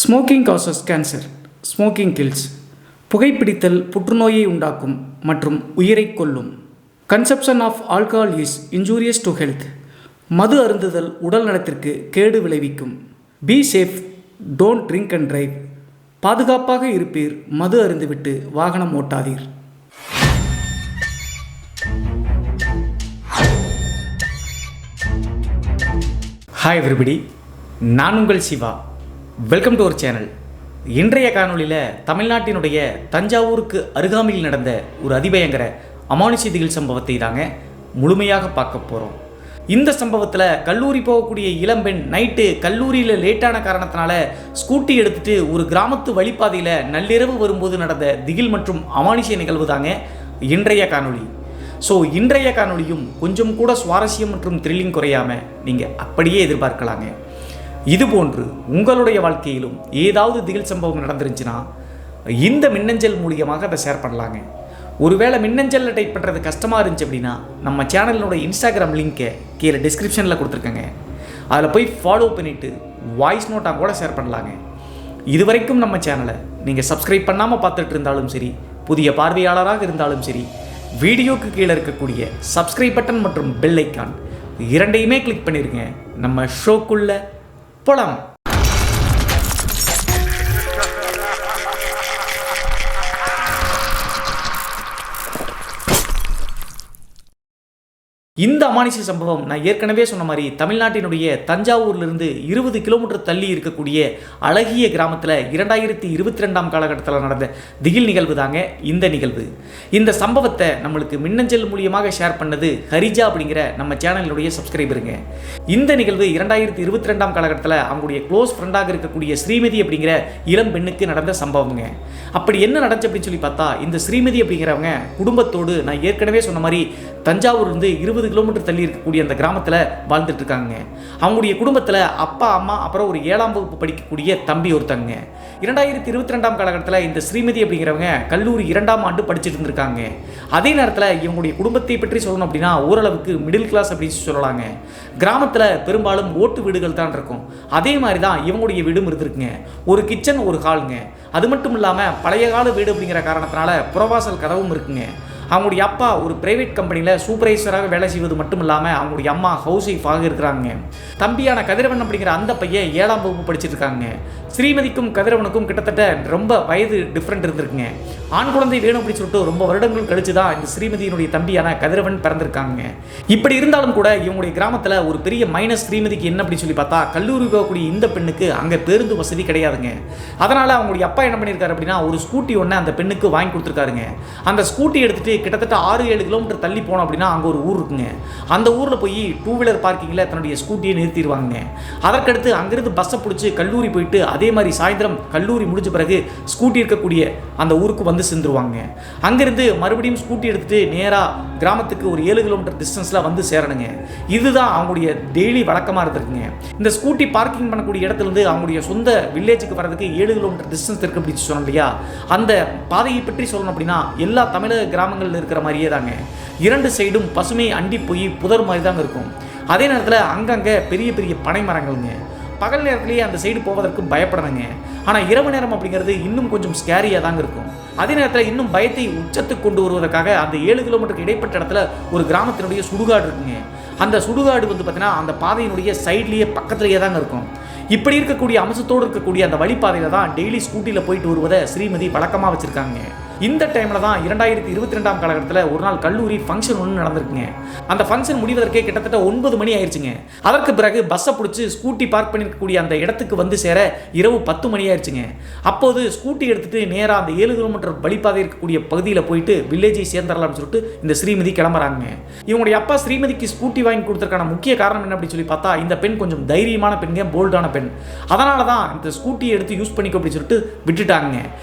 Smoking causes cancer. Smoking kills. புகைப்பிடித்தல் புற்றுநோயை உண்டாக்கும் மற்றும் உயிரை கொல்லும். Consumption of alcohol is injurious to health. மது அருந்துதல் உடல் நலத்திற்கு கேடு விளைவிக்கும். Be safe, don't drink and drive. பாதுகாப்பாக இருப்பீர், மது அருந்துவிட்டு வாகனம் ஓட்டாதீர். ஹாய் எவ்ரிபடி, நான் உங்கள் Siva. Welcome to our channel. இன்றைய காணொலியில் தமிழ்நாட்டினுடைய தஞ்சாவூருக்கு அருகாமையில் நடந்த ஒரு அதிபயங்கர அமானுஷ திகில் சம்பவத்தை தாங்க முழுமையாக பார்க்க போகிறோம். இந்த சம்பவத்தில் கல்லூரி போகக்கூடிய இளம்பெண் நைட்டு கல்லூரியில் லேட்டான காரணத்தினால ஸ்கூட்டி எடுத்துகிட்டு ஒரு கிராமத்து வழிப்பாதையில் நள்ளிரவு வரும்போது நடந்த திகில் மற்றும் அமானுஷ நிகழ்வு தாங்க இன்றைய காணொலி. ஸோ இன்றைய காணொலியும் கொஞ்சம் கூட சுவாரஸ்யம் மற்றும் த்ரில்லிங் குறையாமல் நீங்கள் அப்படியே எதிர்பார்க்கலாங்க. இதுபோன்று உங்களுடைய வாழ்க்கையிலும் ஏதாவது திகில் சம்பவம் நடந்துருந்துச்சுன்னா இந்த மின்னஞ்சல் மூலியமாக அதை ஷேர் பண்ணலாங்க. ஒருவேளை மின்னஞ்சலில் டைப் பண்ணுறது கஷ்டமாக இருந்துச்சு அப்படின்னா நம்ம சேனலினுடைய இன்ஸ்டாகிராம் லிங்க்கை கீழே டிஸ்கிரிப்ஷனில் கொடுத்துருக்கேங்க. அதில் போய் ஃபாலோ பண்ணிவிட்டு வாய்ஸ் நோட்டாக கூட ஷேர் பண்ணலாங்க. இது வரைக்கும் நம்ம சேனலை நீங்கள் சப்ஸ்கிரைப் பண்ணாமல் பார்த்துட்டு இருந்தாலும் சரி, புதிய பார்வையாளராக இருந்தாலும் சரி, வீடியோக்கு கீழே இருக்கக்கூடிய சப்ஸ்கிரைப் பட்டன் மற்றும் பெல் ஐக்கான் இரண்டையுமே கிளிக் பண்ணிடுங்க. நம்ம ஷோக்குள்ளே போலாம். இந்த அமானுஷ சம்பவம் நான் ஏற்கனவே சொன்ன மாதிரி தமிழ்நாட்டினுடைய தஞ்சாவூர்லேருந்து 20 கிலோமீட்டர் தள்ளி இருக்கக்கூடிய அழகிய கிராமத்தில் 2022 காலகட்டத்தில் நடந்த திகில் நிகழ்வு தாங்க இந்த நிகழ்வு. இந்த சம்பவத்தை நம்மளுக்கு மின்னஞ்சல் மூலியமாக ஷேர் பண்ணது ஹரிஜா அப்படிங்கிற நம்ம சேனலினுடைய சப்ஸ்கிரைபருங்க. இந்த நிகழ்வு 2022 காலகட்டத்தில் அவங்களுடைய க்ளோஸ் ஃப்ரெண்டாக இருக்கக்கூடிய ஸ்ரீமதி அப்படிங்கிற இளம் பெண்ணுக்கு நடந்த சம்பவங்க. அப்படி என்ன நடந்துச்சு அப்படின்னு சொல்லி பார்த்தா, இந்த ஸ்ரீமதி அப்படிங்கிறவங்க குடும்பத்தோடு நான் ஏற்கனவே சொன்ன மாதிரி தஞ்சாவூர்லேருந்து 20 கிலோமீட்டர் தள்ளி இருக்கக்கூடிய அந்த கிராமத்தில் வாழ்ந்துட்டு இருக்காங்க. அவங்களுடைய குடும்பத்தில் அப்பா, அம்மா, அப்புறம் ஒரு 7ஆம் வகுப்பு படிக்கக்கூடிய தம்பி ஒருத்தங்க. 2022 காலகட்டத்தில் இந்த ஸ்ரீமதி அப்படிங்கிறவங்க கல்லூரி 2ஆம் ஆண்டு படிச்சுட்டு இருந்திருக்காங்க. அதே நேரத்தில் இவங்களுடைய குடும்பத்தை பற்றி சொல்லணும் அப்படின்னா ஓரளவுக்கு மிடில் கிளாஸ் அப்படின்னு சொல்லலாங்க. கிராமத்தில் பெரும்பாலும் ஓட்டு வீடுகள் தான் இருக்கும். அதே மாதிரி தான் இவங்களுடைய வீடும் இருந்திருக்குங்க. ஒரு கிச்சன், ஒரு ஹாலுங்க. அது மட்டும் இல்லாமல் பழைய கால வீடு அப்படிங்கிற காரணத்தினால புறவாசல் கதவும் இருக்குங்க. அவங்களுடைய அப்பா ஒரு பிரைவேட் கம்பெனியில் சூப்பர்வைசராக வேலை செய்வது மட்டும் இல்லாமல் அவங்களுடைய அம்மா ஹவுஸ் ஒய்ஃபாக இருக்கிறாங்க. தம்பியான கதிரவன் அப்படிங்கிற அந்த பையன் 7ஆம் வகுப்பு படிச்சுட்டு இருக்காங்க. ஸ்ரீமதிக்கும் கதிரவனுக்கும் கிட்டத்தட்ட ரொம்ப வயது டிஃப்ரெண்ட் இருந்திருக்குங்க. ஆண் குழந்தை வேணும் அப்படின்னு சொல்லிட்டு ரொம்ப வருடங்கள் கழிச்சு தான் இந்த ஸ்ரீமதியினுடைய தம்பியான கதிரவன் பிறந்திருக்காங்க. இப்படி இருந்தாலும் கூட இவங்களுடைய கிராமத்தில் ஒரு பெரிய மைனஸ் ஸ்ரீமதிக்கு என்ன அப்படின்னு சொல்லி பார்த்தா, கல்லூரி போகக்கூடிய இந்த பெண்ணுக்கு அங்கே பேருந்து வசதி கிடையாதுங்க. அதனால் அவங்களுடைய அப்பா என்ன பண்ணியிருக்காரு அப்படின்னா ஒரு ஸ்கூட்டி ஒன்று அந்த பெண்ணுக்கு வாங்கி கொடுத்துருக்காருங்க. அந்த ஸ்கூட்டி எடுத்துகிட்டு கிட்டத்தட்ட 6-7 கிலோமீட்டர் தள்ளி போனோம் அப்படின்னா அங்கே ஒரு ஊர் இருக்குங்க. அந்த ஊரில் போய் 2 வீலர் பார்க்கிங்கில் தன்னுடைய ஸ்கூட்டியை நிறுத்திடுவாங்க. அதற்கடுத்து அங்கிருந்து பஸ்ஸை பிடிச்சி கல்லூரி போயிட்டு அதே மாதிரி சாயந்தரம் கல்லூரி முடிஞ்ச பிறகு ஸ்கூட்டி இருக்கக்கூடிய அந்த ஊருக்கு வந்து சேர்ந்துருவாங்க. அங்கிருந்து மறுபடியும் ஸ்கூட்டி எடுத்துகிட்டு நேராக கிராமத்துக்கு ஒரு 7 கிலோமீட்டர் டிஸ்டன்ஸில் வந்து சேரணுங்க. இதுதான் அவங்களுடைய டெய்லி வழக்கமாக இருந்திருக்குங்க. இந்த ஸ்கூட்டி பார்க்கிங் பண்ணக்கூடிய இடத்துலேருந்து அவங்களுடைய சொந்த வில்லேஜுக்கு வரதுக்கு 7 கிலோமீட்டர் டிஸ்டன்ஸ் இருக்குது அப்படின்னு சொன்னோம் இல்லையா. அந்த பாதையை பற்றி சொல்லணும் அப்படின்னா எல்லா தமிழக கிராமங்கள் இருக்கிற மாதிரியே தாங்க. 2 சைடும் பசுமை அண்டி போய் புதர் மாதிரி தாங்க இருக்கும். அதே நேரத்தில் அங்கங்கே பெரிய பெரிய பனை மரங்கள்ங்க. பகல் நேரத்திலேயே அந்த சைடு போவதற்கு பயப்படணுங்க. ஆனால் இரவு நேரம் அப்படிங்கிறது இன்னும் கொஞ்சம் ஸ்கேரியாக தாங்க இருக்கும். அதே நேரத்தில் இன்னும் பயத்தை உச்சத்துக்கு கொண்டு வருவதற்காக அந்த 7 கிலோமீட்டருக்கு இடைப்பட்ட இடத்துல ஒரு கிராமத்தினுடைய சுடுகாடு இருக்குங்க. அந்த சுடுகாடு வந்து பார்த்தீங்கன்னா அந்த பாதையினுடைய சைட்லேயே பக்கத்துலேயே தாங்க இருக்கும். இப்படி இருக்கக்கூடிய அம்சத்தோடு இருக்கக்கூடிய அந்த வழிப்பாதையில் தான் டெய்லி ஸ்கூட்டியில் போயிட்டு வருவதை ஸ்ரீமதி வழக்கமாக வச்சுருக்காங்க. இந்த டைமில் தான் 2022 காலகட்டத்தில் ஒரு நாள் கல்லூரி ஃபங்க்ஷன் ஒன்று நடந்திருக்குங்க. அந்த ஃபங்க்ஷன் முடிவதற்கே கிட்டத்தட்ட 9 மணி ஆயிடுச்சுங்க. அதற்கு பிறகு பஸ்ஸை பிடிச்சி ஸ்கூட்டி பார்க் பண்ணியிருக்கக்கூடிய அந்த இடத்துக்கு வந்து சேர இரவு 10 மணி ஆயிடுச்சுங்க. அப்போது ஸ்கூட்டி எடுத்துகிட்டு நேராக அந்த 7 கிலோமீட்டர் வழிப்பாதை இருக்கக்கூடிய பகுதியில் போயிட்டு வில்லேஜை சேர்ந்துடலாம்னு சொல்லிட்டு இந்த ஸ்ரீமதி கிளம்புறாங்க. இவங்களுடைய அப்பா ஸ்ரீமதிக்கு ஸ்கூட்டி வாங்கி கொடுத்ததுக்கான முக்கிய காரணம் என்ன அப்படின்னு சொல்லி பார்த்தா, இந்த பெண் கொஞ்சம் தைரியமான பெண்ங்க, போல்டான பெண். அதனால தான் இந்த ஸ்கூட்டியை எடுத்து யூஸ் பண்ணிக்கோ அப்படின்னு சொல்லிட்டு விட்டுட்டாங்க.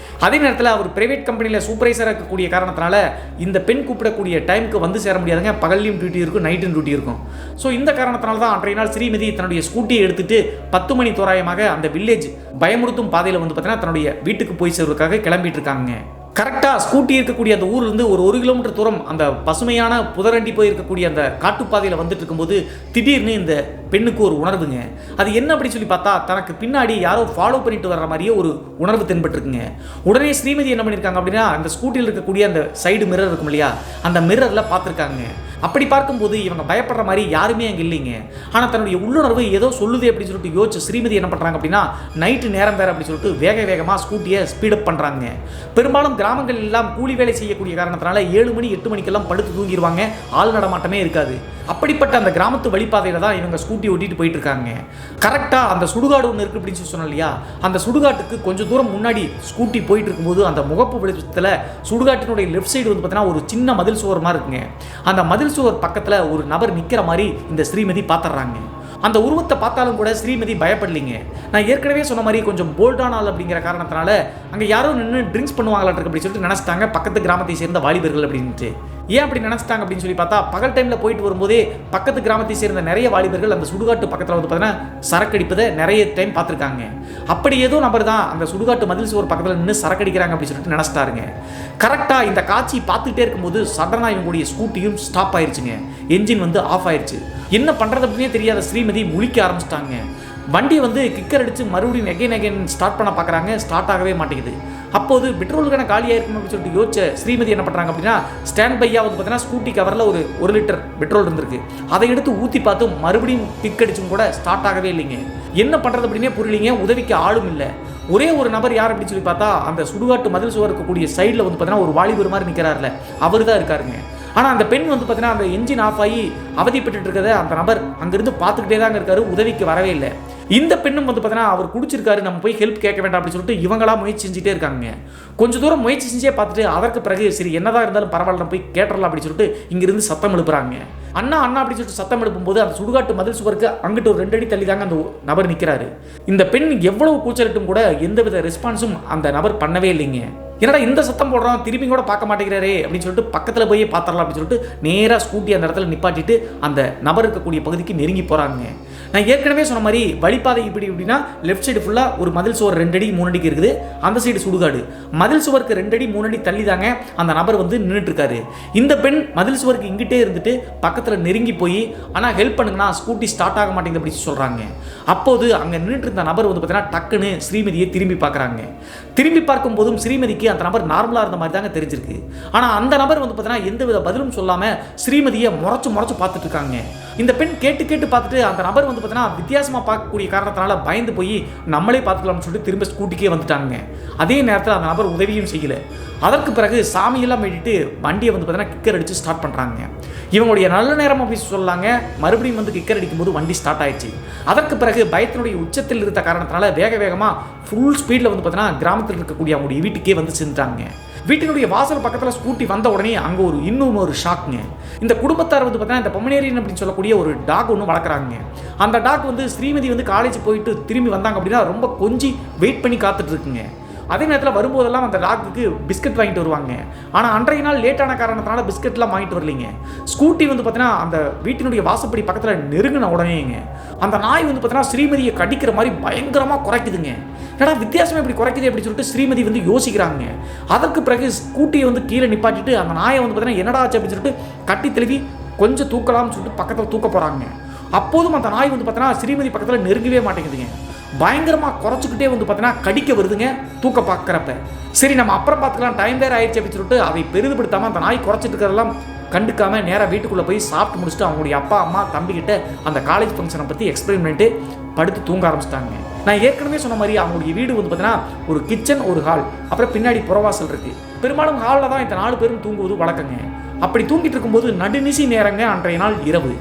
அதே நேரத்தில் அவர் பிரைவேட் கம்பெனியில் சூப்பர்வைசராக இருக்கக்கூடிய காரணத்தினால இந்த பெண் கூப்பிடக்கூடிய டைமுக்கு வந்து சேர முடியாதுங்க. பகல்லையும் டியூட்டி இருக்கும், நைட்டும் டியூட்டி இருக்கும். ஸோ இந்த காரணத்தினால தான் அன்றைய நாள் ஸ்ரீமதி தன்னுடைய ஸ்கூட்டியை எடுத்துட்டு 10 மணி தோராயமாக அந்த வில்லேஜ் பயமுறுத்தும் பாதையில் வந்து பார்த்தீங்கன்னா தன்னுடைய வீட்டுக்கு போய் சேர்வதற்காக கிளம்பிட்டு இருக்காங்க. கரெக்டாக ஸ்கூட்டி இருக்கக்கூடிய அந்த ஊர்லேருந்து ஒரு கிலோமீட்டர் தூரம் அந்த பசுமையான புதரண்டி போய் இருக்கக்கூடிய அந்த காட்டுப்பாதையில் வந்துட்டு இருக்கும்போது திடீர்னு இந்த பெண்ணுக்கு ஒரு உணர்வுங்க. அது என்ன அப்படின்னு சொல்லி பார்த்தா, தனக்கு பின்னாடி யாரோ ஃபாலோ பண்ணிட்டு வர்ற மாதிரியே ஒரு உணர்வு தென்பட்டுருக்குங்க. உடனே ஸ்ரீமதி என்ன பண்ணியிருக்காங்க அப்படின்னா, அந்த ஸ்கூட்டியில் இருக்கக்கூடிய அந்த சைடு மிரர் இருக்கும் இல்லையா, அந்த மிரரில் பார்த்துருக்காங்க. அப்படி பார்க்கும்போது இவங்க பயப்படுற மாதிரி யாருமே அங்கே இல்லைங்க. ஆனால் தன்னுடைய உள்ளுணர்வு ஏதோ சொல்லுது அப்படின்னு சொல்லிட்டு யோசிச்சு ஸ்ரீமதி என்ன பண்ணுறாங்க அப்படின்னா, நைட்டு நேரம் வேறு அப்படின்னு சொல்லிட்டு வேகமாக ஸ்கூட்டியை ஸ்பீடப் பண்ணுறாங்க. பெரும்பாலும் கிராமங்கள் எல்லாம் கூலி வேலை செய்யக்கூடிய காரணத்தினால 7 மணி 8 மணிக்கெல்லாம் படுத்து தூங்கிடுவாங்க, ஆள் நடமாட்டமே இருக்காது. அப்படிப்பட்ட அந்த கிராமத்து வழிபாதையில் தான் இவங்க ஸ்கூட்டி ஓட்டிட்டு போயிட்டு இருக்காங்க. கரெக்டாக அந்த சுடுகாடு ஒன்று இருக்குது அப்படின்னு சொன்னோம் இல்லையா, அந்த சுடுகாட்டுக்கு கொஞ்சம் தூரம் முன்னாடி ஸ்கூட்டி போயிட்டு இருக்கும்போது அந்த முகப்பு வெளிச்சத்தில் சுடுகாட்டினுடைய லெஃப்ட் சைடு வந்து பார்த்தீங்கன்னா ஒரு சின்ன மதில் சுவர் மாதிரி இருக்குங்க. அந்த மதில் சுவர் பக்கத்தில் ஒரு நபர் நிற்கிற மாதிரி இந்த ஸ்ரீமதி பார்த்துடுறாங்க. அந்த உருவத்தை பார்த்தாலும் கூட ஸ்ரீமதி பயப்படலைங்க. நான் ஏற்கனவே சொன்ன மாதிரி கொஞ்சம் போல்டான ஆள் அப்படிங்கிற காரணத்தினால அங்கே யாரோ நின்று ட்ரிங்க்ஸ் பண்ணுவாங்களாட்டு அப்படின்னு சொல்லிட்டு நினச்சிட்டாங்க பக்கத்து கிராமத்தை சேர்ந்த வாலிபர்கள் அப்படின்ட்டு. ஏன் அப்படி நினச்சிட்டாங்க அப்படின்னு சொல்லி பார்த்தா, பகல் டைமில் போயிட்டு வரும்போதே பக்கத்து கிராமத்தை சேர்ந்த நிறைய வாலிபர்கள் அந்த சுடுகாட்டு பக்கத்தில் வந்து பார்த்தீங்கன்னா சரக்கடிப்பதை நிறைய டைம் பார்த்துருக்காங்க. அப்படி ஏதோ நபர் தான் அந்த சுடுகாட்டு மதில் சுவர் பக்கத்தில் நின்று சரக்கடிக்கிறாங்க அப்படின்னு சொல்லிட்டு நினச்சிட்டாருங்க. கரெக்டாக இந்த காட்சி பார்த்துக்கிட்டே இருக்கும்போது சடனாக இவங்களுடைய ஸ்கூட்டியும் ஸ்டாப் ஆயிடுச்சுங்க. என்ஜின் வந்து ஆஃப் ஆயிடுச்சு. என்ன பண்ணுறது அப்படின்னே தெரியாத ஸ்ரீமதி முழிக்க ஆரம்பிச்சிட்டாங்க. வண்டியை வந்து கிக்கர் அடித்து மறுபடியும் எகைன் ஸ்டார்ட் பண்ண பார்க்குறாங்க. ஸ்டார்ட் ஆகவே மாட்டேங்குது. அப்போது பெட்ரோலுக்கான காலியாக இருக்கும் அப்படின்னு சொல்லிட்டு யோசிச்ச ஸ்ரீமதி என்ன பண்ணுறாங்க அப்படின்னா, ஸ்டாண்ட் பையாக வந்து பார்த்தீங்கன்னா ஸ்கூட்டி கவரில் ஒரு லிட்டர் பெட்ரோல் இருந்திருக்கு. அதை எடுத்து ஊற்றி பார்த்து மறுபடியும் கிக் அடிச்சும் கூட ஸ்டார்ட் ஆகவே இல்லைங்க. என்ன பண்ணுறது அப்படின்னே புரியலிங்க. உதவிக்கு ஆளும் இல்லை. ஒரே ஒரு நபர் யார் அப்படின்னு சொல்லி பார்த்தா, அந்த சுடுகாட்டு மதில் சுவர் இருக்கக்கூடிய சைடில் வந்து பார்த்தீங்கன்னா ஒரு வாலிபர் மாதிரி நிற்கிறாருல, அவர் தான் இருக்காருங்க. ஆனால் அந்த பெண் வந்து பார்த்தீங்கன்னா அந்த என்ஜின் ஆஃப் ஆகி அவதிப்பட்டு இருக்கிறத அந்த நபர் அங்கிருந்து பார்த்துக்கிட்டே தாங்க இருக்காரு. உதவிக்கு வரவே இல்லை. இந்த பெண்ணும் வந்து பார்த்தீங்கன்னா அவர் குடிச்சிருக்காரு, நம்ம போய் ஹெல்ப் கேட்க வேண்டாம் அப்படின்னு சொல்லிட்டு இவங்களா முயற்சி செஞ்சுட்டே இருக்காங்க. கொஞ்சம் தூரம் முயற்சி செஞ்சே பார்த்துட்டு அதற்கு பிறகு சரி என்னதான் இருந்தாலும் பரவாயில்ல நம்ம போய் கேட்டுறலாம் அப்படின்னு சொல்லிட்டு இங்கிருந்து சத்தம் எழுப்புறாங்க. அண்ணா அப்படின்னு சொல்லிட்டு சத்தம் எழுப்பும்போது அந்த சுடுகாட்டு மதில் சுவருக்கு அங்கிட்டு ஒரு 2 அடி தள்ளி தாங்க அந்த நபர் நிற்கிறாரு. இந்த பெண் எவ்வளவு கூச்சலிட்டும் கூட எந்தவித ரெஸ்பான்ஸும் அந்த நபர் பண்ணவே இல்லைங்க. என்னடா இந்த சத்தம் போடுறோம், திரும்பி கூட பார்க்க மாட்டேங்கிறாரே அப்படின்னு சொல்லிட்டு பக்கத்தில் போய் பார்த்துடலாம் அப்படின்னு சொல்லிட்டு நேராக ஸ்கூட்டி அந்த இடத்துல நிப்பாட்டிட்டு அந்த நபர் இருக்கக்கூடிய பகுதிக்கு நெருங்கி போகிறாங்க. நான் ஏற்கனவே சொன்ன மாதிரி வழிபாதை இப்படி எப்படின்னா லெஃப்ட் சைடு ஃபுல்லாக ஒரு மதில் சுவர் 2 அடி 3 அடிக்கு இருக்குது. அந்த சைடு சுடுகாடு. மதில் சுவருக்கு 2 அடி 3 அடி தள்ளி தாங்க அந்த நபர் வந்து நின்றுட்டு இருக்காரு. இந்த பெண் மதில் சுவருக்கு இங்கிட்டே இருந்துட்டு பக்கத்தில் நெருங்கி போய் ஆனால் ஹெல்ப் பண்ணுங்கன்னா ஸ்கூட்டி ஸ்டார்ட் ஆக மாட்டேங்குது அப்படின்னு சொல்கிறாங்க. அப்போது அங்கே நின்றுட்டு இருந்த நபர் வந்து பார்த்தீங்கன்னா டக்குன்னு ஸ்ரீமதியை திரும்பி பார்க்குறாங்க. திரும்பி பார்க்கும்போதும் ஸ்ரீமதிக்கு அந்த நபர் நார்மலாக இருந்த மாதிரி தாங்க தெரிஞ்சிருக்கு. ஆனால் அந்த நபர் வந்து பார்த்தீங்கன்னா எந்தவித பதிலும் சொல்லாமல் ஸ்ரீமதியை முறைச்சு பார்த்துட்டு இருக்காங்க. இந்த பெண் கேட்டு பார்த்துட்டு அந்த நபர் வந்து பார்த்தீங்கன்னா வித்தியாசமாக பார்க்கக்கூடிய காரணத்தினால பயந்து போய் நம்மளே பார்த்துக்கலாம்னு சொல்லிட்டு திரும்ப ஸ்கூட்டிக்கே வந்துட்டாங்க. அதே நேரத்தில் அந்த நபர் உதவியும் செய்யலை. அதற்கு பிறகு சாமியெல்லாம் வேண்டிட்டு வண்டியை வந்து பார்த்தீங்கன்னா கிக்கர் அடித்து ஸ்டார்ட் பண்ணுறாங்க. இவங்களுடைய நல்ல நேரம் அப்படின்னு சொல்லாங்க. மறுபடியும் வந்து கிக்கர் அடிக்கும்போது வண்டி ஸ்டார்ட் ஆயிடுச்சு. அதற்கு பிறகு பயத்தினுடைய உச்சத்தில் இருந்த காரணத்தினால வேகமாக ஃபுல் ஸ்பீடில் வந்து பார்த்தீங்கன்னா கிராமத்தில் இருக்கக்கூடிய அவங்களுடைய வீட்டுக்கே வந்து செஞ்சுட்டாங்க. வீட்டினுடைய வாசல் பக்கத்தில் ஸ்கூட்டி வந்த உடனே அங்கே இன்னொரு ஷாக்குங்க. இந்த குடும்பத்தார் வந்து பார்த்தீங்கன்னா இந்த பொமனேரியன் அப்படின்னு சொல்லக்கூடிய ஒரு டாக் ஒன்று வளர்க்குறாங்க. அந்த டாக் வந்து ஸ்ரீமதி வந்து காலேஜ் போயிட்டு திரும்பி வந்தாங்க அப்படின்னா ரொம்ப கொஞ்சம் வெயிட் பண்ணி காத்துட்டு இருக்குங்க. அதே நேரத்தில் வரும்போதெல்லாம் அந்த டாக்குக்கு பிஸ்கட் வாங்கிட்டு வருவாங்க. ஆனால் அன்றைய நாள் லேட்டான காரணத்தினால பிஸ்கட்லாம் வாங்கிட்டு வரலைங்க. ஸ்கூட்டி வந்து பார்த்தீங்கன்னா அந்த வீட்டினுடைய வாசப்படி பக்கத்தில் நெருங்கின உடனேங்க அந்த நாய் வந்து பார்த்தீங்கன்னா ஸ்ரீமதியை கடிக்கிற மாதிரி பயங்கரமாக குறைக்குதுங்க. ஏன்னா வித்தியாசமாக இப்படி குறைக்குது அப்படின்னு சொல்லிட்டு ஸ்ரீமதி வந்து யோசிக்கிறாங்க. அதற்கு பிறகு ஸ்கூட்டியை வந்து கீழே நிப்பாட்டிட்டு அந்த நாயை வந்து பார்த்தீங்கன்னா என்னடா ஆச்சு அப்படின்னு சொல்லிட்டு கட்டி தெளிவி கொஞ்சம் தூக்கலாம்னு சொல்லிட்டு பக்கத்தில் தூக்க போகிறாங்க. அப்போதும் அந்த நாய் வந்து பார்த்தீங்கன்னா ஸ்ரீமதி பக்கத்தில் நெருங்கவே மாட்டேங்குதுங்க. பயங்கரமாக குறைச்சிக்கிட்டே வந்து பார்த்தீங்கன்னா கடிக்க வருதுங்க. தூக்க பார்க்குறப்ப சரி நம்ம அப்புறம் பார்த்துக்கலாம், டைம் வேறு ஆயிடுச்சு அப்படின்னு சொல்லிட்டு அதை பெரிதுபடுத்தாமல் அந்த நாய் குறைச்சிட்டு இருக்கிறதெல்லாம் கண்டுக்காம நேராக வீட்டுக்குள்ளே போய் சாப்பிட்டு முடிச்சுட்டு அவங்களுடைய அப்பா அம்மா தம்பிக்கிட்ட அந்த காலேஜ் ஃபங்க்ஷனை பற்றி எக்ஸ்பிளைன் பண்ணிட்டு படுத்து தூங்க ஆரம்பிச்சிட்டாங்க. நான் ஏற்கனவே சொன்ன மாதிரி அவங்களுடைய வீடு வந்து பார்த்தீங்கன்னா ஒரு கிச்சன், ஒரு ஹால், அப்புறம் பின்னாடி புறவாசல் இருக்குது. பெரும்பாலும் ஹாலில் தான் இந்த 4 பேரும் தூங்குவது வழக்கங்க. அப்படி தூங்கிட்டு இருக்கும்போது நடுநிசி நேரங்க அன்றைய நாள் இரவு.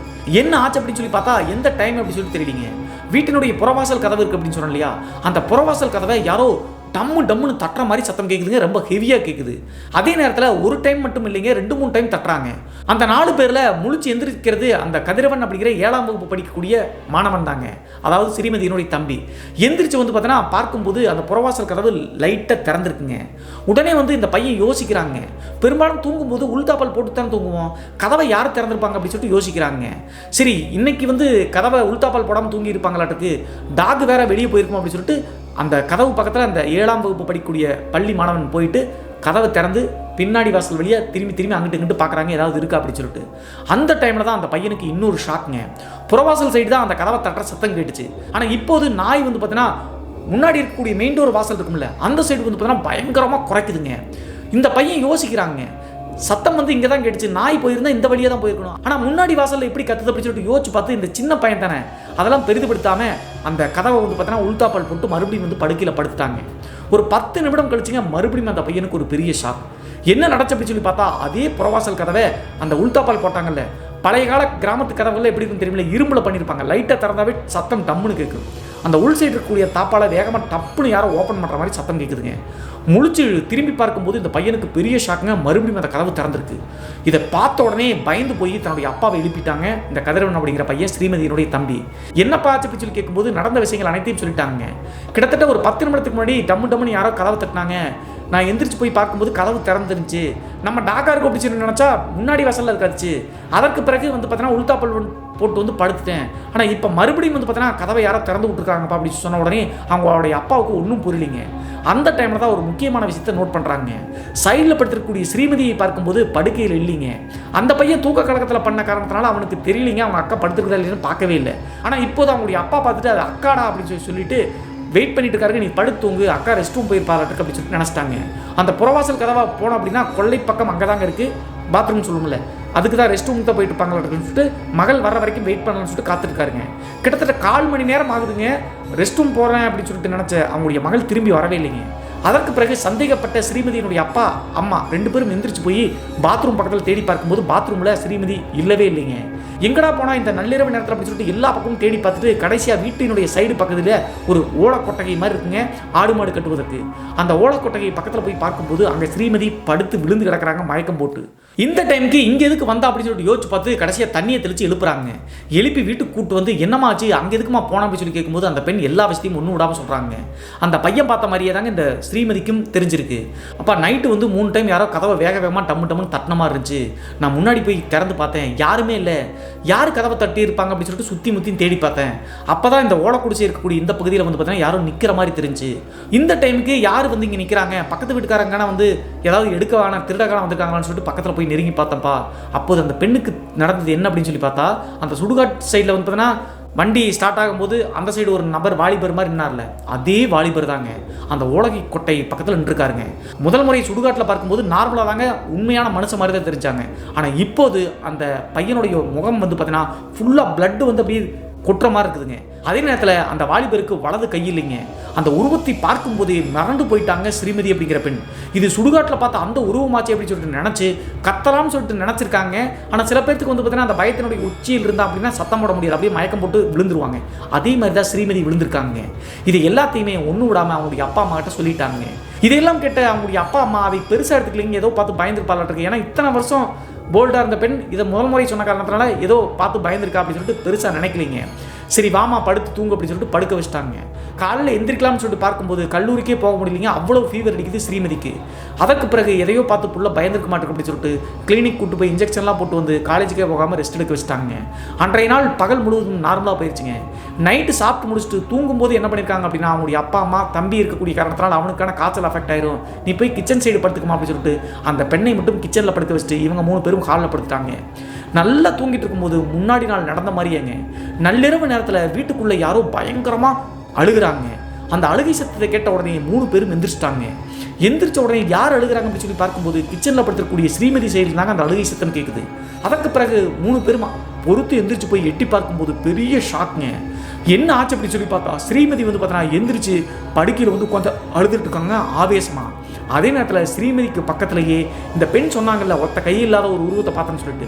என்ன ஆச்சு அப்படின்னு சொல்லி பார்த்தா எந்த டைம் அப்படின்னு சொல்லி தெரியலீங்க. வீட்டினுடைய புறவாசல் கதவு இருக்குது அப்படின்னு சொன்னோம் இல்லையா, அந்த புறவாசல் கதவை யாரோ டம்முன்னு தட்டுற மாதிரி சத்தம் கேட்குதுங்க. ரொம்ப ஹெவியாக கேட்குது. அதே நேரத்தில் ஒரு டைம் மட்டும் இல்லைங்க, 2-3 டைம் தட்டுறாங்க. அந்த 4 பேரில் முழிச்சு எந்திரிக்கிறது அந்த கதிரவன் அப்படிங்கிற 7ஆம் வகுப்பு படிக்கக்கூடிய மாணவன் தாங்க. அதாவது ஸ்ரீமதியினுடைய தம்பி. எந்திரிச்சு வந்து பார்த்தீங்கன்னா பார்க்கும்போது அந்த புறவாசல் கதவு லைட்டாக திறந்துருக்குங்க. உடனே வந்து இந்த பையன் யோசிக்கிறாங்க. பெரும்பாலும் தூங்கும்போது உள்தாப்பல் போட்டு தான் தூங்குவோம், கதவை யார் திறந்துருப்பாங்க அப்படின்னு சொல்லிட்டு யோசிக்கிறாங்க. சரி இன்னைக்கு வந்து கதவை உள்தாப்பல் போடாமல் தூங்கி இருப்பாங்களாட்டுக்கு, டாக் வேற வெளியே போயிருக்கும் அப்படின்னு சொல்லிட்டு அந்த கதவு பக்கத்தில் அந்த 7ஆம் வகுப்பு படிக்கக்கூடிய பள்ளி மாணவன் போயிட்டு கதவை திறந்து பின்னாடி வாசல் வழியாக திரும்பி அங்கிட்டு இங்கிட்டு பார்க்குறாங்க ஏதாவது இருக்கா அப்படின்னு சொல்லிட்டு. அந்த டைமில் தான் அந்த பையனுக்கு இன்னொரு ஷாக்குங்க. புறவாசல் சைடு தான் அந்த கதவை தட்டுற சத்தம் கேட்டுச்சு. ஆனால் இப்போது நாய் வந்து பார்த்தீங்கன்னா முன்னாடி இருக்கக்கூடிய மெயின் டோர் வாசல் இருக்கும்ல, அந்த சைடு வந்து பார்த்தீங்கன்னா பயங்கரமாக குறைக்குதுங்க. இந்த பையன் யோசிக்கிறாங்க, சத்தம் வந்து இங்கே தான் கேட்டுச்சு, நாய் போயிருந்தா இந்த வழியாக தான் போயிருக்கணும், ஆனால் முன்னாடி வாசலில் எப்படி கத்துது அப்படின்னு சொல்லிட்டு யோசிச்சு பார்த்து இந்த சின்ன பையன் தானே அதெல்லாம் பெரிதுபடுத்தாமல் அந்த கதவை வந்து பார்த்தீங்கன்னா உள்தாப்பால் போட்டு மறுபடியும் வந்து படுக்கையில் படுத்துட்டாங்க. ஒரு 10 நிமிடம் கழிச்சுங்க மறுபடியும் அந்த பையனுக்கு ஒரு பெரிய ஷாக். என்ன நடச்சு அப்படி சொல்லி பார்த்தா அதே புறவாசல் கதவை அந்த உள்தாப்பால் போட்டாங்கல்ல, பழைய கால கிராமத்து கதவுகளில் எப்படி இருக்குன்னு தெரியல, இரும்பில் பண்ணியிருப்பாங்க, லைட்டை திறந்தாவே சத்தம் டம்முன்னு கேட்கும். அந்த உள் சைடு இருக்கக்கூடிய தாப்பால் வேகமாக டப்புன்னு யாரோ ஓப்பன் பண்ணுற மாதிரி சத்தம் கேட்குதுங்க. முழிச்சு திரும்பி பார்க்கும்போது இந்த பையனுக்கு பெரிய ஷாக்குங்க, மறுபடியும் அந்த கதவு திறந்திருக்கு. இதை பார்த்த உடனே பயந்து போய் தன்னுடைய அப்பாவை எழுப்பிட்டாங்க. இந்த கதிரவன் அப்படிங்கிற பையன் ஸ்ரீமதியினுடைய தம்பி. என்னப்பா ஆச்சு அப்படி சொல்லி கேட்கும்போது நடந்த விஷயங்கள் அனைத்தையும் சொல்லிட்டாங்க. கிட்டத்தட்ட ஒரு 10 நிமிடத்துக்கு முன்னாடி டம்முன்னு யாரோ கதவை தட்டினாங்க. நான் எந்திரிச்சு போய் பார்க்கும்போது கதவு திறந்துருந்துச்சு. நம்ம டாக்கா இருக்கும் அப்படி சொல்லி நினச்சா முன்னாடி வாசலில் இருக்காச்சு. அதற்கு பிறகு வந்து பார்த்தீங்கன்னா உள்தாப்பல் போட்டு வந்து படுத்துட்டேன். ஆனால் இப்போ மறுபடியும் வந்து பார்த்தீங்கன்னா கதவை யாரோ திறந்து விட்டுருக்காங்கப்பா அப்படின்னு சொன்ன உடனே அவங்களுடைய அப்பாவுக்கு ஒன்றும் புரியலிங்க. அந்த டைமில் தான் ஒரு முக்கியமான விஷயத்தை நோட் பண்ணுறாங்க. சைடில் படுத்திருக்கக்கூடிய ஸ்ரீமதியை பார்க்கும்போது படுக்கையில் இல்லைங்க. அந்த பையன் தூக்க கலக்கத்தில் பண்ண காரணத்தினால அவனுக்கு தெரியலிங்க அவங்க அக்கா படுத்துருக்கதா இல்லைன்னு பார்க்கவே இல்லை. ஆனால் இப்போது அவங்களுடைய அப்பா பார்த்துட்டு அது அக்காடா அப்படின்னு சொல்லிட்டு வெயிட் பண்ணிட்டு இருக்காரு. நீ படுத்து தூங்கு, அக்கா ரெஸ்ட் ரூம் போயிருப்பாருக்கு அப்படின்னு சொல்லிட்டு நினச்சிட்டாங்க. அந்த புறவாசல் கதவா போனோம் அப்படின்னா கொள்ளை பக்கம் அங்கே தாங்க இருக்குது, பாத்ரூம் சொல்லும்ல, அதுக்கு தான் ரெஸ்ட் ரூம் தான் போயிட்டு இருப்பாங்களா அப்படின்னு சொல்லிட்டு மகள் வர வரைக்கும் வெயிட் பண்ணணும்னு சொல்லிட்டு காத்துருக்காருங்க. கிட்டத்தட்ட 1/4 மணி நேரம் ஆகுதுங்க. ரெஸ்ட் ரூம் போகிறேன் அப்படின்னு சொல்லிட்டு நினச்ச அவங்களுடைய மகள் திரும்பி வரவே இல்லைங்க. அதற்கு பிறகு சந்தேகப்பட்ட ஸ்ரீமதியினுடைய அப்பா அம்மா 2 பேரும் எந்திரிச்சு போய் பாத்ரூம் பக்கத்தில் தேடி பார்க்கும்போது பாத்ரூமில் ஸ்ரீமதி இல்லவே இல்லைங்க. எங்கடா போனால் இந்த நள்ளிரவு நேரத்தில் அப்படின்னு சொல்லிட்டு எல்லா பக்கமும் தேடி பார்த்துட்டு கடைசியாக வீட்டினுடைய சைடு பக்கத்தில் ஒரு ஓலக்கொட்டகை மாதிரி இருக்குங்க, ஆடு மாடு கட்டுவதற்கு. அந்த ஓலக்கொட்டகை பக்கத்தில் போய் பார்க்கும்போது அங்கே ஸ்ரீமதி படுத்து விழுந்து கிடக்கிறாங்க மயக்கம் போட்டு. இந்த டைமுக்கு இங்கே எதுக்கு வந்தா அப்படின்னு சொல்லிட்டு யோசிச்சு பார்த்து கடைசியாக தண்ணியை தெளித்து எழுப்புறாங்க. எழுப்பி வீட்டுக்கு கூப்பிட்டு வந்து என்னமாச்சு அங்கே எதுக்குமா போனா அப்படின்னு சொல்லி கேட்கும்போது அந்த பெண் எல்லா விஷயத்தையும் ஒன்றும் விடாமல் சொல்கிறாங்க. அந்த பையன் பார்த்த மாதிரியே தாங்க இந்த ஸ்ரீமதிக்கும் தெரிஞ்சிருக்கு. அப்போ நைட்டு வந்து 3 டைம் யாரோ கதவை வேகமாக டம்முன்னு தட்டின மாதிரி இருந்துச்சு. நான் முன்னாடி போய் திறந்து பார்த்தேன், யாருமே இல்லை. யார் கதவை தட்டி இருப்பாங்க அப்படின்னு சொல்லிட்டு சுற்றி முற்றியும் தேடி பார்த்தேன். அப்போ தான் இந்த ஓலக்குடிசை இருக்கக்கூடிய இந்த பகுதியில் வந்து பார்த்தீங்கன்னா யாரும் நிற்கிற மாதிரி தெரிஞ்சு. இந்த டைமுக்கு யார் வந்து இங்கே நிற்கிறாங்க, பக்கத்து வீட்டுக்காரங்கன்னா வந்து ஏதாவது எடுக்க வேணாம் திருடக்கான வந்திருக்காங்களான்னு சொல்லிட்டு பக்கத்தில் போய் நெருங்கி பார்த்தப்பா. அப்போது அந்த பெண்ணுக்கு நடந்தது என்ன அப்படின்னு சொல்லி பார்த்தா அந்த சுடுகாட் சைடில் வந்து பார்த்தீங்கன்னா வண்டி ஸ்டார்ட் ஆகும்போது அந்த சைடு ஒரு நபர் வாலிபர் மாதிரி நின்னார்ல, அதே வாலிபர் தாங்க அந்த ஓலகை கொட்டை பக்கத்தில் நின்றுருக்காருங்க. முதல் முறை சுடுகாட்டில் பார்க்கும்போது நார்மலாக தாங்க உண்மையான மனுஷன் மாதிரி தான் தெரிஞ்சாங்க. ஆனால் இப்போது அந்த பையனுடைய முகம் வந்து பார்த்தீங்கன்னா ஃபுல்லாக பிளட்டு வந்து அப்படியே கொட்டுற மாதிரி இருக்குதுங்க. அதே நேரத்தில் அந்த வாலிபருக்கு வலது கை இல்லைங்க. அந்த உருவத்தை பார்க்கும்போதே மறந்து போயிட்டாங்க ஸ்ரீமதி அப்படிங்கிற பெண். இது சுடுகாட்டில் பார்த்த அந்த உருவமாச்சு அப்படின்னு சொல்லிட்டு நினச்சி கத்தலாம்னு சொல்லிட்டு நினச்சிருக்காங்க. ஆனால் சில பேருக்கு வந்து பார்த்தீங்கன்னா அந்த பயத்தினுடைய உச்சியில் இருந்தால் அப்படின்னா சத்தம் போட முடியாது, அப்படியே மயக்கம் போட்டு விழுந்துருவாங்க. அதே மாதிரி தான் ஸ்ரீமதி விழுந்திருக்காங்க. இது எல்லாத்தையுமே ஒன்றும் விடாமல் அவங்களுடைய அப்பா அம்மா கிட்ட சொல்லிட்டாங்க. இதையெல்லாம் கேட்ட அவங்களுடைய அப்பா அம்மா அதை பெருசாக எடுத்துக்கலிங்க, ஏதோ பார்த்து பயந்துருப்பாளாட்டிருக்கு. ஏன்னா இத்தனை வருஷம் போல்டாக இருந்த பெண் இதை முதல் முறை சொன்ன காரணத்தினால ஏதோ பார்த்து பயந்துருக்கா அப்படின்னு சொல்லிட்டு பெருசாக நினைக்கலிங்க. சரி வாமா படுத்து தூங்கு அப்படின்னு சொல்லிட்டு படுக்க வச்சுட்டாங்க. காலையில் எந்திரிக்கலாம்னு சொல்லிட்டு பார்க்கும்போது கல்லூரிக்கே போக முடியலைங்க, அவ்வளோ ஃபீவர் அடிக்குது ஸ்ரீமதிக்கு. அதற்கு பிறகு எதையோ பார்த்து புள்ள பயந்துருக்க மாட்டேங்க அப்படின்னு சொல்லிட்டு கிளினிக் கூட்டு போய் இன்ஜெக்ஷன்லாம் போட்டு வந்து காலேஜுக்கே போகாமல் ரெஸ்ட் எடுக்க வச்சுட்டாங்க. அன்றைய நாள் பகல் முழுவதும் நார்மலாக போயிடுச்சுங்க. நைட்டு சாப்பிட்டு முடிச்சுட்டு தூங்கும்போது என்ன பண்ணியிருக்காங்க அப்படின்னா அவங்களுடைய அப்பா அம்மா தம்பி இருக்கக்கூடிய காரணத்தினால அவனுக்கான காய்ச்சல் அஃபெக்ட் ஆயிரும், நீ போய் கிச்சன் சைடு படுத்துக்குமா அப்படின்னு சொல்லிட்டு அந்த பெண்ணை மட்டும் கிச்சனில் படுக்க வச்சுட்டு இவங்க 3 பேரும் ஹாலில் படுத்துட்டாங்க. நல்லா தூங்கிட்டு இருக்கும்போது முன்னாடி நாள் நடந்த மாதிரியாங்க நள்ளிரவு நேரத்தில் வீட்டுக்குள்ளே யாரோ பயங்கரமாக அழுகிறாங்க. அந்த அழுகை சத்தத்தை கேட்ட உடனே 3 பேரும் எந்திரிச்சிட்டாங்க. எந்திரிச்ச உடனே யார் அழுகிறாங்க அப்படின்னு சொல்லி பார்க்கும்போது கிச்சனில் படுத்தக்கூடிய ஸ்ரீமதி சைடில் தாங்க அந்த அழுகை சத்தம் கேட்குது. அதற்கு பிறகு 3 பேரும் பொறுத்து எந்திரிச்சு போய் எட்டி பார்க்கும்போது பெரிய ஷாக்குங்க. என்ன ஆச்சு அப்படின்னு சொல்லி பார்த்தா ஸ்ரீமதி வந்து பார்த்தீங்கன்னா எந்திரிச்சு படுக்கையில் வந்து கொஞ்சம் அழுதுட்டு இருக்காங்க ஆவேசமாக. அதே நேரத்தில் ஸ்ரீமதிக்கு பக்கத்துலேயே இந்த பெண் சொன்னாங்கல்ல ஒத்த கையில்லாத ஒரு உருவத்தை பார்த்தேன்னு சொல்லிட்டு,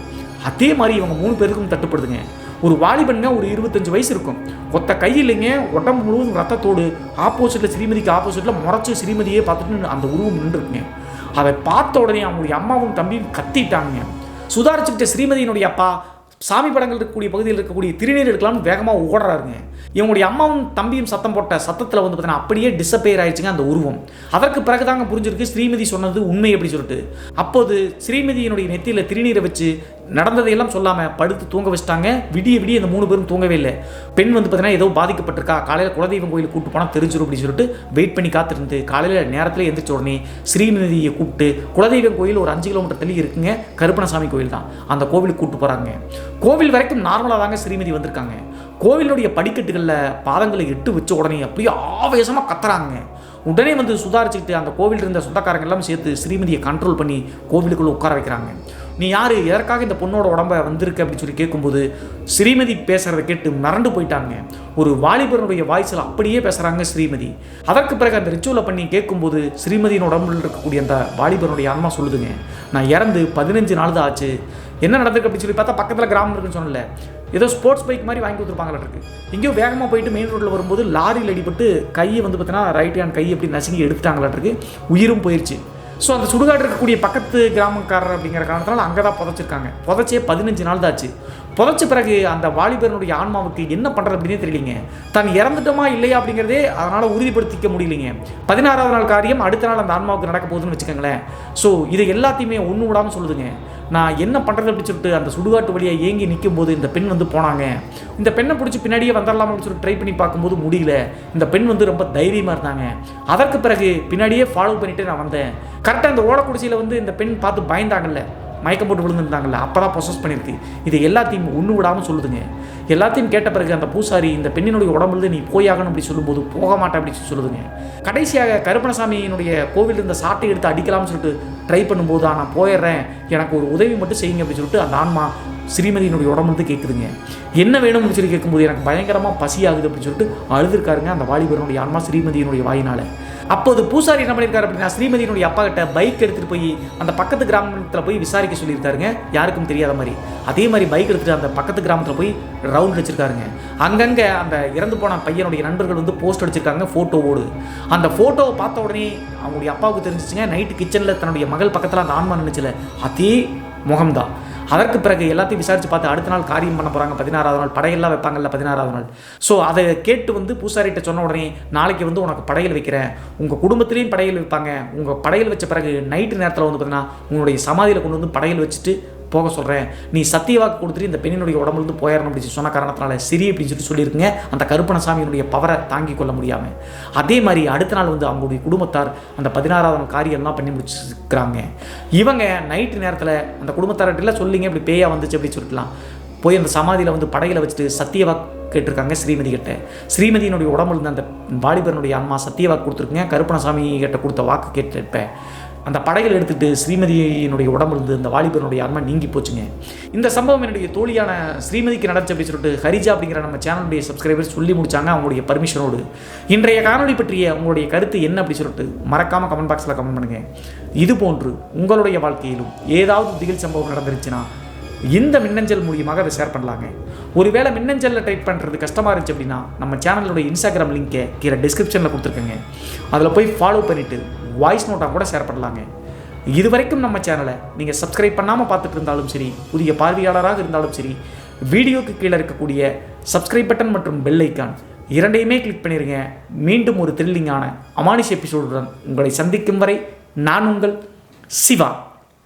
அதே மாதிரி இவங்க 3 பேருக்கும் தட்டுப்படுதுங்க. ஒரு வாலிபனுங்க ஒரு 25 வயசு இருக்கும், ஒத்த கை இல்லைங்க, உடம்பு முழுவதும் ரத்தத்தோடு ஆப்போசிட்டில் ஸ்ரீமதிக்கு ஆப்போசிட்டில் முறைச்சி ஸ்ரீமதியே பார்த்துட்டு அந்த உருவம் நின்றுருக்குங்க. அதை பார்த்த உடனே அவங்களுடைய அம்மாவும் தம்பியும் கத்திட்டாங்க. சுதாரிச்சுக்கிட்ட ஸ்ரீமதியினுடைய அப்பா சாமி படங்கள் இருக்கக்கூடிய பகுதியில் இருக்கக்கூடிய திருநீர் எடுக்கலாம்னு வேகமாக ஓடுறாருங்க. இவங்களுடைய அம்மாவும் தம்பியும் சத்தம் போட்ட சத்தத்தில் வந்து பார்த்தீங்கன்னா அப்படியே டிஸப்பியர் ஆயிடுச்சுங்க அந்த உருவம். அதற்கு பிறகு தாங்க புரிஞ்சிருக்கு ஸ்ரீமதி சொன்னது உண்மை எப்படி சொல்லிட்டு. அப்போது ஸ்ரீமதியினுடைய நெத்தியில் திருநீரை வச்சு நடந்ததையெல்லாம் சொல்லாமல் படுத்து தூங்க வச்சிட்டாங்க. விடிய இந்த 3 பேரும் தூங்கவே இல்லை. பெண் வந்து பார்த்தீங்கன்னா ஏதோ பாதிக்கப்பட்டிருக்கா, காலையில் குலதெய்வம் கோயிலுக்கு கூப்பிட்டு போனால் தெரிஞ்சிடும் அப்படின்னு சொல்லிட்டு வெயிட் பண்ணி காத்திருந்து காலையில் நேரத்தில் எந்திரிச்ச உடனே ஸ்ரீமதியை கூப்பிட்டு குலதெய்வம் கோயில் ஒரு 5 கிலோமீட்டர் தள்ளி இருக்குங்க, கருப்பணசாமி கோயில் தான், அந்த கோவிலுக்கு கூப்பிட்டு போகிறாங்க. கோவில் வரைக்கும் நார்மலாக தாங்க ஸ்ரீமதி வந்திருக்காங்க. கோவிலுடைய படிக்கட்டுகளில் பாதங்களை இட்டு வச்ச உடனே அப்படியே ஆவேசமாக கத்துறாங்க. உடனே வந்து சுதாரிச்சுக்கிட்டு அந்த கோவில் இருந்த சொந்தக்காரங்க எல்லாம் சேர்த்து ஸ்ரீமதியை கண்ட்ரோல் பண்ணி கோவிலுக்குள்ளே உட்கார வைக்கிறாங்க. நீ யார், எதற்காக இந்த பொண்ணோட உடம்ப வந்திருக்கு அப்படின்னு சொல்லி கேட்கும்போது ஸ்ரீமதி பேசுகிறத கேட்டு மிரண்டு போயிட்டாங்க. ஒரு வாலிபருடைய வாய்ஸில் அப்படியே பேசுகிறாங்க ஸ்ரீமதி. அதற்கு பிறகு அந்த ரிச்சுவலை பண்ணி கேட்கும்போது ஸ்ரீமதியின் உடம்புல இருக்கக்கூடிய அந்த வாலிபருடைய ஆன்மா சொல்லுதுங்க, நான் இறந்து 15 நாள் தான் ஆச்சு. என்ன நடந்திருக்கு அப்படின்னு சொல்லி பார்த்தா பக்கத்தில் கிராமம் இருக்குன்னு சொன்னல, ஏதோ ஸ்போர்ட்ஸ் பைக் மாதிரி வாங்கி கொடுத்துருப்பாங்களா இருக்கு. எங்கேயோ வேகமாக போயிட்டு மெயின் ரோட்டில் வரும்போது லாரியில் அடிபட்டு கையை வந்து பார்த்தீங்கன்னா ரைட் ஹேண்ட் கை எப்படி நசுங்கி எடுத்துட்டாங்களா இருக்கு, உயிரும் போயிடுச்சு. ஸோ அந்த சுடுகாடு இருக்கக்கூடிய பக்கத்து கிராமக்காரர் அப்படிங்கிற காரணத்தினால அங்கே தான் புதைச்சிருக்காங்க. புதைச்சே 15 நாள் தான் ஆச்சு. புதைச்ச பிறகு அந்த வாலிபரனுடைய ஆன்மாவுக்கு என்ன பண்ணுறது அப்படின்னே தெரியலிங்க. தான் இறந்துட்டோமா இல்லையா அப்படிங்கிறதே அதனால் உறுதிப்படுத்திக்க முடியலைங்க. 16வது நாள் காரியம் அடுத்த நாள் அந்த ஆன்மாவுக்கு நடக்க போகுதுன்னு வச்சுக்கோங்களேன். ஸோ இதை எல்லாத்தையுமே ஒன்று விடாமல் சொல்லுதுங்க. நான் என்ன பண்ணுறது அப்படின்னு சொல்லிட்டு அந்த சுடுகாட்டு வழியாக ஏங்கி நிற்கும் போது இந்த பெண் வந்து போனாங்க. இந்த பெண்ணை பிடிச்சி பின்னாடியே வந்துடலாம் அப்படின்னு சொல்லிட்டு ட்ரை பண்ணி பார்க்கும்போது முடியல. இந்த பெண் வந்து ரொம்ப தைரியமாக இருந்தாங்க. அதற்கு பிறகு பின்னாடியே ஃபாலோ பண்ணிவிட்டு நான் வந்தேன். கரெக்டாக இந்த ஓடக்குடிசையில் வந்து இந்த பெண் பார்த்து பயந்தாங்கல்ல, மயக்கம் போட்டு விழுந்துருந்தாங்கல்ல, அப்போ தான் ப்ரொசஸ் பண்ணியிருக்கு. இது எல்லாத்தையும் ஒன்று விடாமல் சொல்லுதுங்க. எல்லாத்தையும் கேட்ட பிறகு அந்த பூசாரி இந்த பெண்ணினுடைய உடம்புலேருந்து நீ போயாகணும் அப்படி சொல்லும்போது போக மாட்டேன் அப்படின்னு சொல்லுதுங்க. கடைசியாக கருப்பணசாமியினுடைய கோவில் இருந்த சாட்டை எடுத்து அடிக்கலாம்னு சொல்லிட்டு ட்ரை பண்ணும்போது நான் போயிடுறேன், எனக்கு ஒரு உதவி மட்டும் செய்யுங்க அப்படின்னு சொல்லிட்டு அந்த ஆன்மா ஸ்ரீமதியினுடைய உடம்புலேருந்து கேட்குதுங்க. என்ன வேணும்னு சொல்லி கேட்கும்போது எனக்கு பயங்கரமாக பசி ஆகுது அப்படின்னு சொல்லிட்டு அழுதுருக்காருங்க அந்த வாலிபரனுடைய ஆன்மா ஸ்ரீமதியினுடைய வாயினால். அப்போது பூசாரி என்ன பண்ணியிருக்காரு அப்படின்னா ஸ்ரீமதியினுடைய அப்பா கிட்ட பைக் எடுத்துகிட்டு போய் அந்த பக்கத்து கிராமத்தில் போய் விசாரிக்க சொல்லியிருக்காருங்க, யாருக்கும் தெரியாத மாதிரி. அதே மாதிரி பைக் எடுத்துகிட்டு அந்த பக்கத்து கிராமத்தில் போய் ரவுண்ட் வச்சிருக்காருங்க. அங்கங்கே அந்த இறந்து போன பையனுடைய நண்பர்கள் வந்து போஸ்ட் அடிச்சிருக்காங்க ஃபோட்டோவோடு. அந்த ஃபோட்டோவை பார்த்த உடனே அவங்களுடைய அப்பாவுக்கு தெரிஞ்சிச்சுங்க, நைட்டு கிச்சனில் தன்னுடைய மகள் பக்கத்தில் அந்த ஆன்மா நினைச்சல அதே முகம்தான். அதற்கு பிறகு எல்லாத்தையும் விசாரித்து பார்த்து அடுத்த நாள் காரியம் பண்ண போகிறாங்க. 16வது நாள் படையெல்லாம் வைப்பாங்கல்ல 16வது நாள். ஸோ அதை கேட்டு வந்து பூசாரிகிட்ட சொன்ன உடனே நாளைக்கு வந்து உனக்கு படையல் வைக்கிறேன், உங்கள் குடும்பத்துலேயும் படையல் வைப்பாங்க, உங்கள் படையல் வச்ச பிறகு நைட்டு நேரத்தில் வந்து பார்த்தீங்கன்னா உன்னுடைய சமாதியில் கொண்டு வந்து படையல் வச்சுட்டு போக சொல்கிறேன், நீ சத்தியவாக்கு கொடுத்துட்டு இந்த பெண்ணினுடைய உடம்புலேருந்து போயிடணும் அப்படின்னு சொன்ன காரணத்தினால சரி அப்படின்னு சொல்லியிருக்குங்க. அந்த கருப்பணசாமியினுடைய பவரை தாங்கி கொள்ள முடியாமல் அதே மாதிரி அடுத்த நாள் வந்து அவங்களுடைய குடும்பத்தார் அந்த 16வது நாள் காரியம்லாம் பண்ணி முடிச்சுக்கிறாங்க. இவங்க நைட்டு நேரத்தில் அந்த குடும்பத்தார்கிட்டலாம் சொல்லிங்க இப்படி பேயா வந்துச்சு அப்படின்னு சொல்லிட்டுலாம் போய் அந்த சமாதியில் வந்து படையில் வச்சுட்டு சத்தியவாக்கு கேட்டிருக்காங்க ஸ்ரீமதி கிட்ட. ஸ்ரீமதியினுடைய உடம்புலேருந்து அந்த வாலிபரனுடைய அம்மா சத்தியவாக்கு கொடுத்துருக்குங்க. கருப்பணசாமி கிட்ட கொடுத்த வாக்கு கேட்டிருப்பேன். அந்த படைகள் எடுத்துகிட்டு ஸ்ரீமதியினுடைய உடம்புலேருந்து அந்த வாலிபனுடைய ஆன்மா நீங்கி போச்சுங்க. இந்த சம்பவம் என்னுடைய தோழியான ஸ்ரீமதிக்கு நடந்துச்சு அப்படின்னு சொல்லிட்டு ஹரிஜா அப்படிங்கிற நம்ம சேனலுடைய சப்ஸ்கிரைபர்ஸ் சொல்லி முடிச்சாங்க அவங்களுடைய பர்மிஷனோடு. இன்றைய காணொலி பற்றிய உங்களுடைய கருத்து என்ன அப்படின்னு சொல்லிட்டு மறக்காமல் கமெண்ட் பாக்ஸில் கமெண்ட் பண்ணுங்கள். இது போன்று உங்களுடைய வாழ்க்கையிலும் ஏதாவது திகில் சம்பவம் நடந்துருச்சுன்னா இந்த மின்னஞ்சல் மூலியமாக அதை ஷேர் பண்ணலாங்க. ஒருவேளை மின்னஞ்சலில் டைப் பண்ணுறது கஷ்டமாக இருந்துச்சு அப்படின்னா நம்ம சேனலுடைய இன்ஸ்டாகிராம் லிங்கை கீழே டிஸ்கிரிப்ஷனில் கொடுத்துருக்கேங்க, அதில் போய் ஃபாலோ பண்ணிவிட்டு வாய்ஸ் நோட்டாக கூட ஷேர் பண்ணலாங்க. இது வரைக்கும் நம்ம சேனலை நீங்கள் சப்ஸ்கிரைப் பண்ணாமல் பார்த்துட்டு இருந்தாலும் சரி, புதிய பார்வையாளராக இருந்தாலும் சரி, வீடியோக்கு கீழே இருக்கக்கூடிய சப்ஸ்கிரைப் பட்டன் மற்றும் பெல் ஐக்கான் இரண்டையுமே கிளிக் பண்ணிடுங்க. மீண்டும் ஒரு த்ரில்லிங்கான அமானுஷ எபிசோடுடன் உங்களை சந்திக்கும் வரை நான் உங்கள் சிவா.